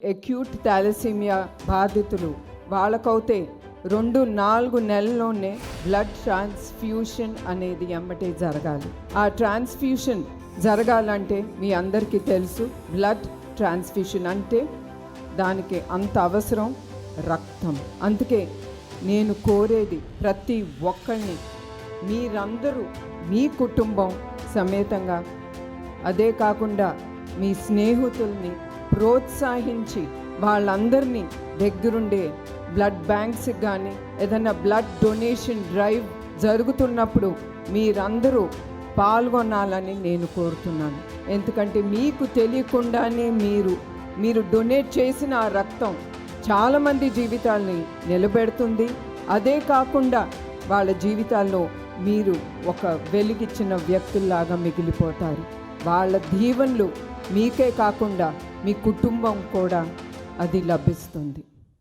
Acute thalassaemia బాధితులు వాళ్ళకైతే 2-4 నెలల్లోనే బ్లడ్ ట్రాన్స్ఫ్యూషన్ అనేది ఎమ్మటే జరగాలి. ఆ ట్రాన్స్ఫ్యూషన్ జరగాలంటే మీ అందరికీ తెలుసు, బ్లడ్ ట్రాన్స్ఫ్యూషన్ అంటే దానికి అంత అవసరం రక్తం. అందుకే నేను కోరేది ప్రతి ఒక్కరిని, మీరందరూ మీ కుటుంబం సమేతంగా, అదే కాకుండా మీ స్నేహితుల్ని ప్రోత్సహించి వాళ్ళందరినీ దగ్గరుండే బ్లడ్ బ్యాంక్స్కి కానీ ఏదైనా బ్లడ్ డొనేషన్ డ్రైవ్ జరుగుతున్నప్పుడు మీరందరూ పాల్గొనాలని నేను కోరుతున్నాను. ఎందుకంటే మీకు తెలియకుండానే మీరు డొనేట్ చేసిన ఆ రక్తం చాలామంది జీవితాల్ని నిలబెడుతుంది. అదే కాకుండా వాళ్ళ జీవితాల్లో మీరు ఒక వెలిగిచ్చిన వ్యక్తుల్లాగా మిగిలిపోతారు. వాళ్ళ దీవెనలు మీకే కాకుండా మీ కుటుంబం కూడా అది లభిస్తుంది.